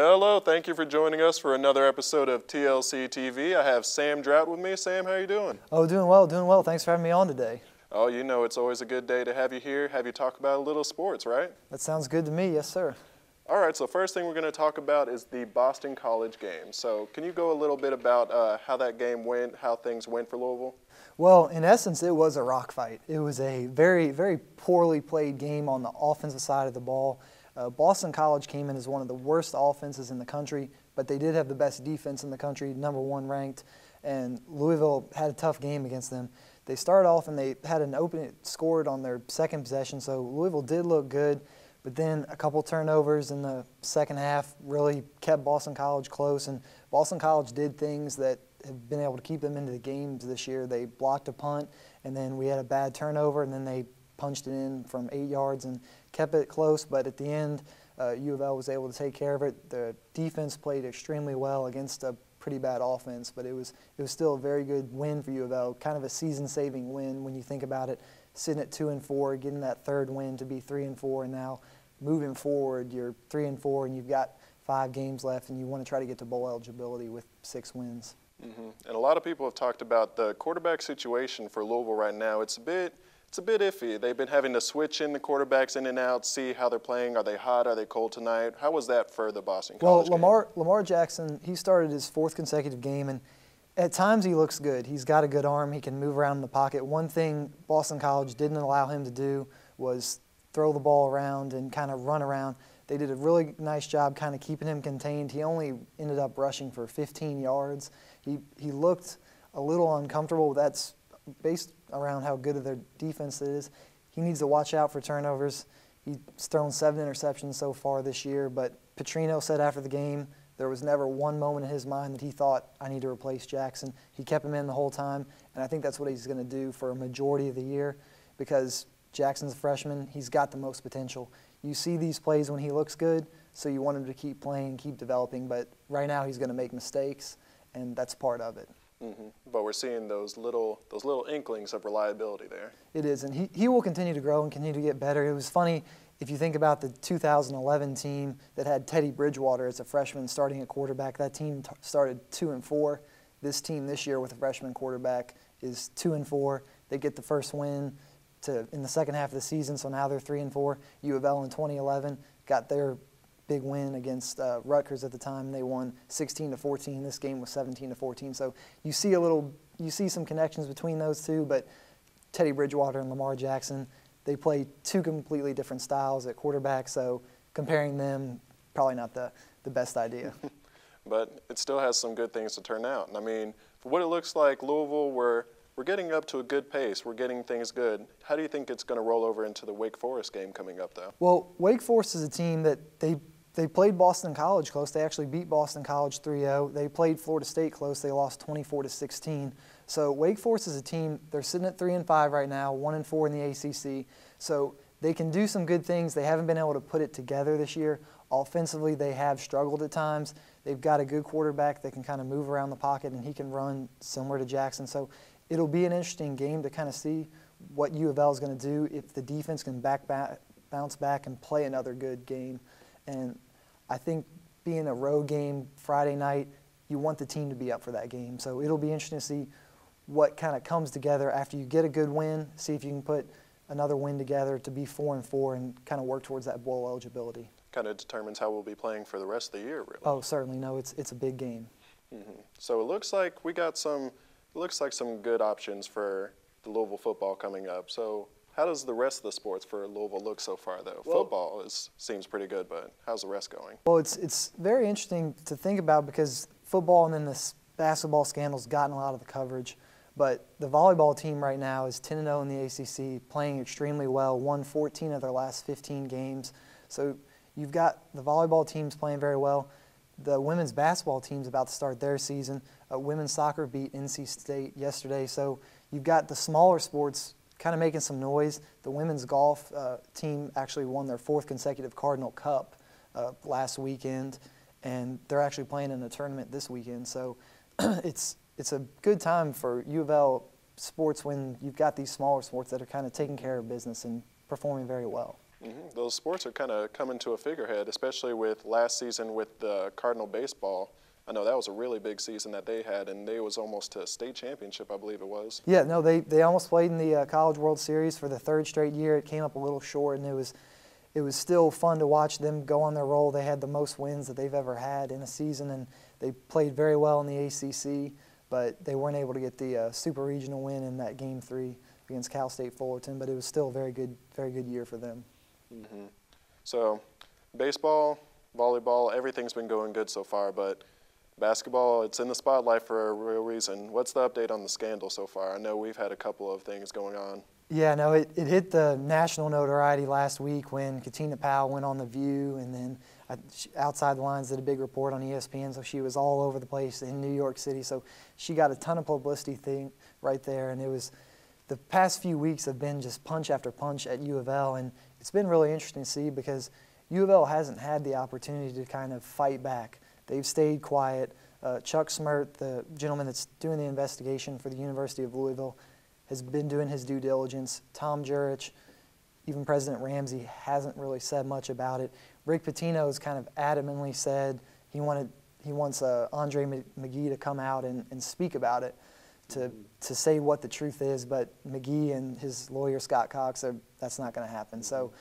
Hello, thank you for joining us for another episode of TLC TV. I have Sam Draut with me. Sam, how are you doing? Oh, doing well. Thanks for having me on today. Oh, you know it's always a good day to have you here, have you talk about a little sports, right? That sounds good to me, yes sir. All right, so first thing we're going to talk about is the Boston College game. So can you go a little bit about how that game went, how things went for Louisville? Well, in essence, it was a rock fight. It was a very, very poorly played game on the offensive side of the ball. Boston College came in as one of the worst offenses in the country, but they did have the best defense in the country, #1 ranked, and Louisville had a tough game against them. They started off and they had an open, scored on their second possession, so Louisville did look good, but then a couple turnovers in the second half really kept Boston College close, and Boston College did things that have been able to keep them into the games this year. They blocked a punt, and then we had a bad turnover, and then they punched it in from 8 yards and kept it close, but at the end, U of L was able to take care of it. The defense played extremely well against a pretty bad offense, but it was still a very good win for U of L, kind of a season-saving win when you think about it, sitting at 2-4, getting that third win to be 3-4, and now moving forward, you're 3-4, and you've got 5 games left, and you want to try to get to bowl eligibility with 6 wins. And a lot of people have talked about the quarterback situation for Louisville right now. It's a bit iffy. They've been having to switch in the quarterbacks in and out, see how they're playing. Are they hot? Are they cold tonight? How was that for the Boston College game? Lamar Jackson, he started his 4th consecutive game, and at times he looks good. He's got a good arm. He can move around in the pocket. One thing Boston College didn't allow him to do was throw the ball around and kind of run around. They did a really nice job kind of keeping him contained. He only ended up rushing for 15 yards. He looked a little uncomfortable. That's based around how good of their defense it is. He needs to watch out for turnovers. He's thrown 7 interceptions so far this year, but Petrino said after the game there was never one moment in his mind that he thought, I need to replace Jackson. He kept him in the whole time, and I think that's what he's going to do for a majority of the year because Jackson's a freshman. He's got the most potential. You see these plays when he looks good, so you want him to keep playing, keep developing, but right now he's going to make mistakes, and that's part of it. But we're seeing those little inklings of reliability there. It is, and he will continue to grow and continue to get better. It was funny, if you think about the 2011 team that had Teddy Bridgewater as a freshman starting at quarterback, that team started 2-4. This team this year with a freshman quarterback is 2-4. They get the first win in the second half of the season, so now they're 3-4. U of L in 2011 got their big win against Rutgers at the time. They won 16-14. This game was 17-14. So you see some connections between those two, but Teddy Bridgewater and Lamar Jackson, they play 2 completely different styles at quarterback, so comparing them, probably not the best idea. But it still has some good things to turn out. And I mean, for what it looks like, Louisville, we're getting up to a good pace. We're getting things good. How do you think it's going to roll over into the Wake Forest game coming up, though? Well, Wake Forest is a team that they played Boston College close. They actually beat Boston College 3-0. They played Florida State close. They lost 24-16. So Wake Forest is a team, they're sitting at 3-5 right now, 1-4 in the ACC. So they can do some good things. They haven't been able to put it together this year. Offensively, they have struggled at times. They've got a good quarterback that can kind of move around the pocket, and he can run similar to Jackson. So it'll be an interesting game to kind of see what U of L is going to do if the defense can bounce back and play another good game. And I think being a road game Friday night, you want the team to be up for that game. So it'll be interesting to see what kind of comes together after you get a good win, see if you can put another win together to be 4-4 and kind of work towards that bowl eligibility. Kind of determines how we'll be playing for the rest of the year, really. Oh, certainly. No, it's a big game. So it looks like we got some good options for the Louisville football coming up. So how does the rest of the sports for Louisville look so far, though? Well, football seems pretty good, but how's the rest going? Well, it's very interesting to think about because football and then this basketball scandal's gotten a lot of the coverage. But the volleyball team right now is 10-0 in the ACC, playing extremely well, won 14 of their last 15 games. So you've got the volleyball teams playing very well. The women's basketball team's about to start their season. Women's soccer beat NC State yesterday. So you've got the smaller sports kind of making some noise. The women's golf team actually won their 4th consecutive Cardinal Cup last weekend, and they're actually playing in a tournament this weekend. So it's a good time for U of L sports when you've got these smaller sports that are kind of taking care of business and performing very well. Those sports are kind of coming to a figurehead, especially with last season with the Cardinal baseball. I know that was a really big season that they had, and they was almost to a state championship, I believe it was. Yeah, no, they almost played in the College World Series for the third straight year. It came up a little short, and it was still fun to watch them go on their roll. They had the most wins that they've ever had in a season, and they played very well in the ACC, but they weren't able to get the Super Regional win in that Game 3 against Cal State Fullerton, but it was still a very good year for them. So baseball, volleyball, everything's been going good so far, but basketball, it's in the spotlight for a real reason. What's the update on the scandal so far? I know we've had a couple of things going on. Yeah, no, it hit the national notoriety last week when Katina Powell went on The View, and then Outside the Lines did a big report on ESPN, so she was all over the place in New York City. So she got a ton of publicity right there, and it was the past few weeks have been just punch after punch at U of L, and it's been really interesting to see because U of L hasn't had the opportunity to kind of fight back. They've stayed quiet. Chuck Smirt, the gentleman that's doing the investigation for the University of Louisville, has been doing his due diligence. Tom Jurich, even President Ramsey hasn't really said much about it. Rick Pitino has kind of adamantly said he wants Andre McGee to come out and speak about it, to say what the truth is, but McGee and his lawyer Scott Cox, that's not going to happen. So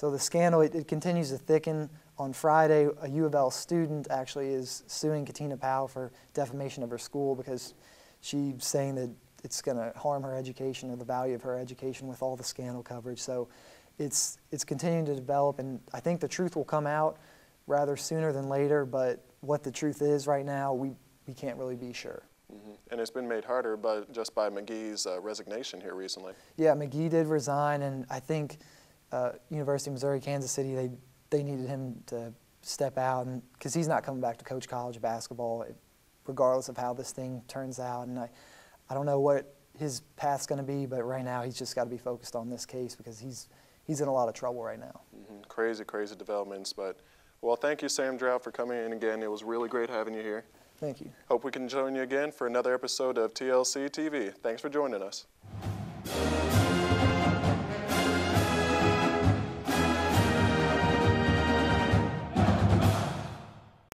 the scandal, it continues to thicken. On Friday, a U of L student actually is suing Katina Powell for defamation of her school because she's saying that it's going to harm her education or the value of her education with all the scandal coverage. So it's continuing to develop, and I think the truth will come out rather sooner than later, but what the truth is right now, we can't really be sure. And it's been made harder just by McGee's resignation here recently. Yeah, McGee did resign, and I think University of Missouri, Kansas City, they needed him to step out, and because he's not coming back to coach college basketball, regardless of how this thing turns out. And I don't know what his path's going to be, but right now he's just got to be focused on this case because he's in a lot of trouble right now. Crazy developments. But well, thank you, Sam Draut, for coming in again. It was really great having you here. Thank you. Hope we can join you again for another episode of TLC TV. Thanks for joining us.